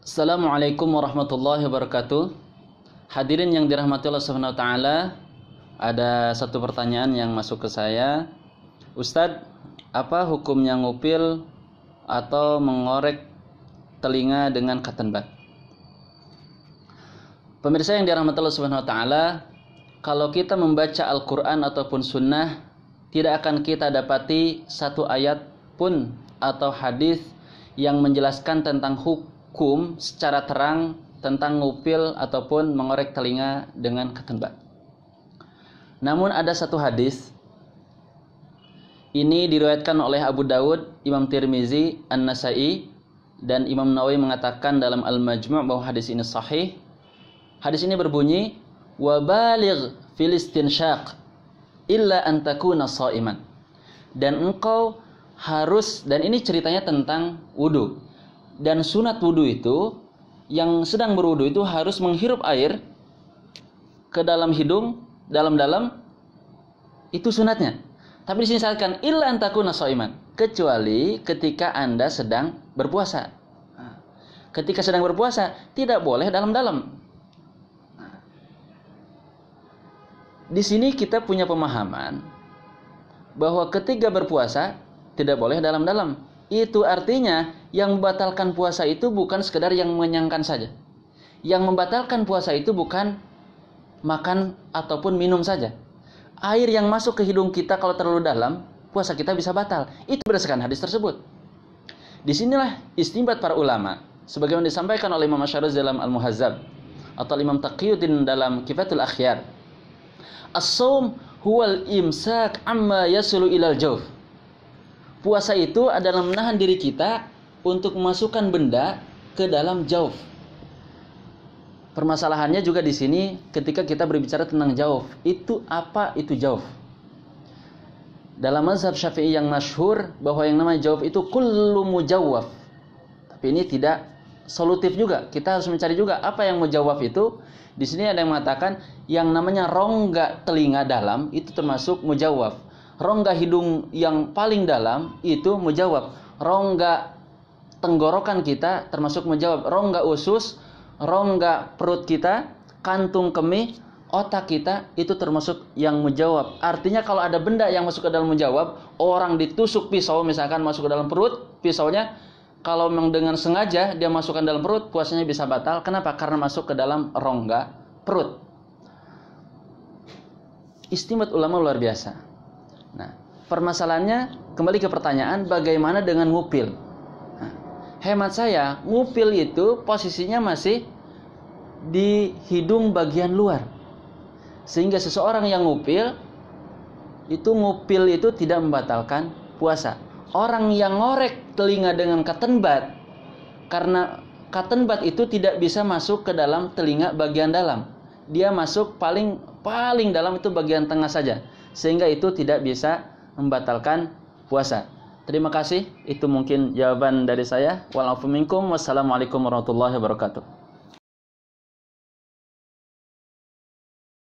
Assalamualaikum warahmatullahi wabarakatuh. Hadirin yang dirahmati Allah Subhanahu wa taala, ada satu pertanyaan yang masuk ke saya. Ustadz, apa hukumnya ngupil atau mengorek telinga dengan cotton bud? Pemirsa yang dirahmati Allah Subhanahu wa taala, kalau kita membaca Al-Qur'an ataupun sunnah, tidak akan kita dapati satu ayat pun atau hadis yang menjelaskan tentang hukum secara terang tentang ngupil ataupun mengorek telinga dengan cotton bud. Namun ada satu hadis, ini diriwayatkan oleh Abu Dawud, Imam Tirmizi, An-Nasai, dan Imam Nawawi mengatakan dalam Al-Majmu' bahwa hadis ini sahih. Hadis ini berbunyi, wa baligh fil istinsyaq illa an takuna sha'iman. Dan engkau harus, dan ini ceritanya tentang wudu. Dan sunat wudu itu, yang sedang berwudu itu harus menghirup air ke dalam hidung, dalam-dalam, itu sunatnya. Tapi di sini disebutkan illa an takuna shaiman, kecuali ketika Anda sedang berpuasa. Ketika sedang berpuasa tidak boleh dalam-dalam. Di sini kita punya pemahaman bahwa ketika berpuasa tidak boleh dalam-dalam. Itu artinya yang membatalkan puasa itu bukan sekedar yang mengenyangkan saja. Yang membatalkan puasa itu bukan makan ataupun minum saja. Air yang masuk ke hidung kita kalau terlalu dalam, puasa kita bisa batal. Itu berdasarkan hadis tersebut. Disinilah istinbat para ulama, sebagaimana disampaikan oleh Imam Asy'ari dalam Al-Muhazzab atau Imam Taqiyuddin dalam Kifatul Akhyar. As-shaum huwal imsak amma yasulu ilal jawf. Puasa itu adalah menahan diri kita untuk memasukkan benda ke dalam jauf. Permasalahannya juga di sini ketika kita berbicara tentang jauf. Itu apa itu jauf? Dalam mazhab Syafi'i yang masyhur bahwa yang namanya jauf itu kullu mujawwaf. Tapi ini tidak solutif juga. Kita harus mencari juga apa yang mujawwaf itu. Di sini ada yang mengatakan yang namanya rongga telinga dalam itu termasuk mujawwaf. Rongga hidung yang paling dalam itu mujawab. Rongga tenggorokan kita termasuk mujawab. Rongga usus, rongga perut kita, kantung kemih, otak kita itu termasuk yang mujawab. Artinya kalau ada benda yang masuk ke dalam mujawab, orang ditusuk pisau misalkan masuk ke dalam perut, pisaunya kalau memang dengan sengaja dia masukkan dalam perut, puasanya bisa batal. Kenapa? Karena masuk ke dalam rongga perut. Istimbat ulama luar biasa. Nah, permasalahannya kembali ke pertanyaan bagaimana dengan ngupil. Nah, hemat saya, ngupil itu posisinya masih di hidung bagian luar. Sehingga seseorang yang ngupil itu tidak membatalkan puasa. Orang yang ngorek telinga dengan cotton bud, karena cotton bud itu tidak bisa masuk ke dalam telinga bagian dalam. Dia masuk paling dalam itu bagian tengah saja. Sehingga itu tidak bisa membatalkan puasa. Terima kasih. Itu mungkin jawaban dari saya. Wa'alaikum warahmatullahi wabarakatuh.